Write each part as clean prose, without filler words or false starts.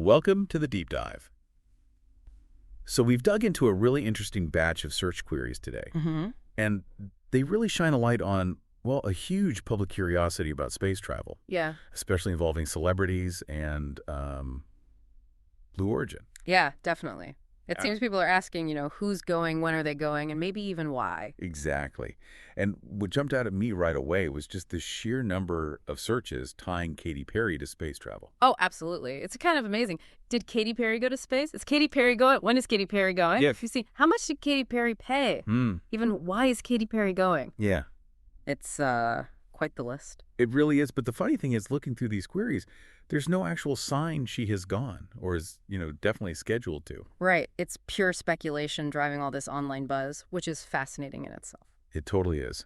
Welcome to the Deep Dive. So we've dug into a really interesting batch of search queries today, Mm-hmm. and they really shine a light on, well, a huge public curiosity about space travel, Yeah. especially involving celebrities and Blue Origin. Yeah, definitely. It Uh, seems people are asking, who's going, when are they going, and maybe even why. Exactly. And what jumped out at me right away was just the sheer number of searches tying Katy Perry to space travel. Oh, absolutely. It's kind of amazing. Did Katy Perry go to space? Is Katy Perry going? When is Katy Perry going? Yeah. If you see, how much did Katy Perry pay? Even why is Katy Perry going? Yeah. It's quite the list. It really is, but the funny thing is, looking through these queries, there's no actual sign she has gone or is, definitely scheduled to. Right. It's pure speculation driving all this online buzz, which is fascinating in itself. It totally is.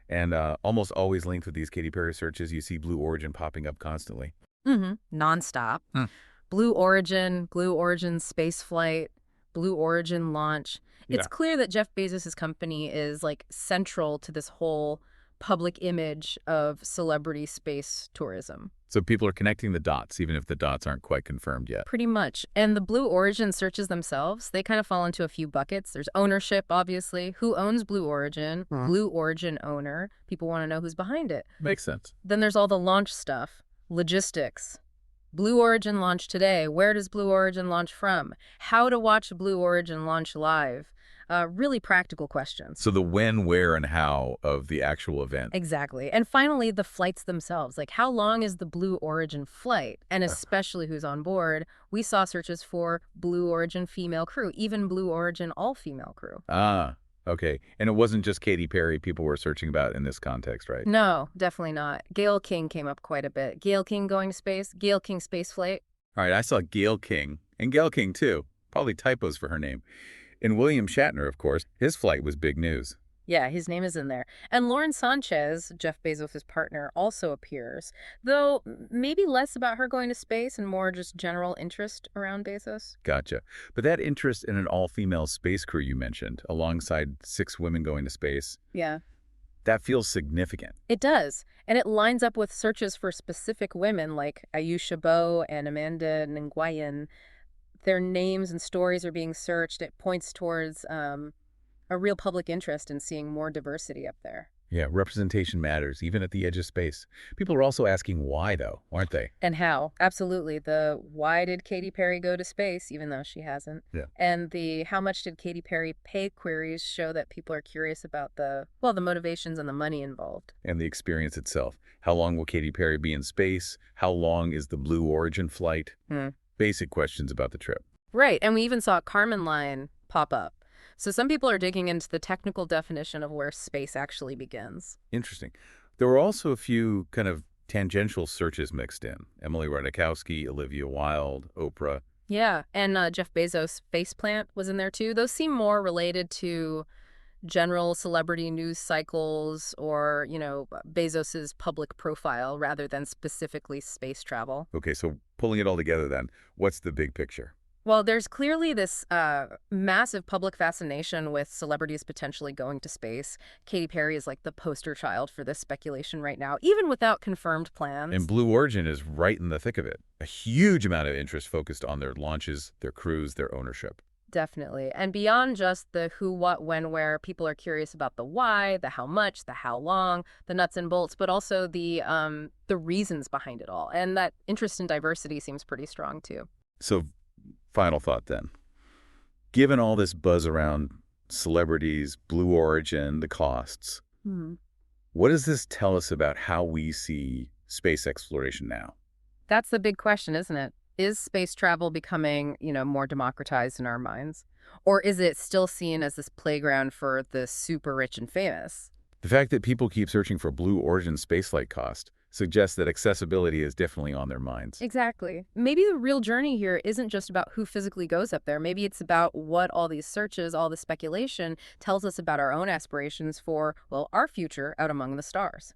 And almost always linked with these Katy Perry searches, you see Blue Origin popping up constantly. Mm-hmm. Nonstop. Hmm. Blue Origin space flight, Blue Origin launch. It's Yeah. clear that Jeff Bezos' company is like central to this whole public image of celebrity space tourism. So people are connecting the dots, even if the dots aren't quite confirmed yet. Pretty much. And the Blue Origin searches themselves, they kind of fall into a few buckets. There's ownership, obviously. Who owns Blue Origin? Blue Origin owner. People want to know who's behind it. Makes sense. Then there's all the launch stuff, logistics. Blue Origin launch today. Where does Blue Origin launch from? How to watch Blue Origin launch live. Really practical questions. So the when, where, and how of the actual event. Exactly. And finally, the flights themselves. Like, how long is the Blue Origin flight? And especially who's on board. We saw searches for Blue Origin female crew, even Blue Origin all-female crew. Ah, okay. And it wasn't just Katy Perry people were searching about in this context, right? No, definitely not. Gayle King came up quite a bit. Gayle King going to space, Gayle King space flight. All right, I saw Gayle King, and Gayle King too. Probably typos for her name. And William Shatner, of course, his flight was big news. Yeah, his name is in there. And Lauren Sanchez, Jeff Bezos' partner, also appears, though maybe less about her going to space and more just general interest around Bezos. Gotcha. But that interest in an all-female space crew you mentioned, alongside 6 women going to space, Yeah. that feels significant. It does. And it lines up with searches for specific women like Ayusha Bo and Amanda Nguyen. Their names and stories are being searched. It points towards a real public interest in seeing more diversity up there. Yeah, representation matters, even at the edge of space. People are also asking why, though, aren't they? And how? Absolutely. The why did Katy Perry go to space, even though she hasn't? Yeah. And the how much did Katy Perry pay queries show that people are curious about the motivations and the money involved. And the experience itself. How long will Katy Perry be in space? How long is the Blue Origin flight? Basic questions about the trip. Right. And we even saw Carmen line pop up. So some people are digging into the technical definition of where space actually begins. Interesting. There were also a few kind of tangential searches mixed in. Emily Ratajkowski, Olivia Wilde, Oprah. Yeah. And Jeff Bezos' faceplant was in there too. Those seem more related to general celebrity news cycles or, Bezos's public profile rather than specifically space travel. Okay, so pulling it all together then, what's the big picture? Well, there's clearly this massive public fascination with celebrities potentially going to space. Katy Perry is like the poster child for this speculation right now, even without confirmed plans. And Blue Origin is right in the thick of it. A huge amount of interest focused on their launches, their crews, their ownership. Definitely. And beyond just the who, what, when, where, people are curious about the why, the how much, the how long, the nuts and bolts, but also the reasons behind it all. And that interest in diversity seems pretty strong too. So, final thought then. Given all this buzz around celebrities, Blue Origin, the costs, what does this tell us about how we see space exploration now? That's the big question, isn't it? Is space travel becoming, more democratized in our minds? Or is it still seen as this playground for the super rich and famous? The fact that people keep searching for Blue Origin spaceflight cost suggests that accessibility is definitely on their minds. Exactly. Maybe the real journey here isn't just about who physically goes up there. Maybe it's about what all these searches, all the speculation tells us about our own aspirations for, well, our future out among the stars.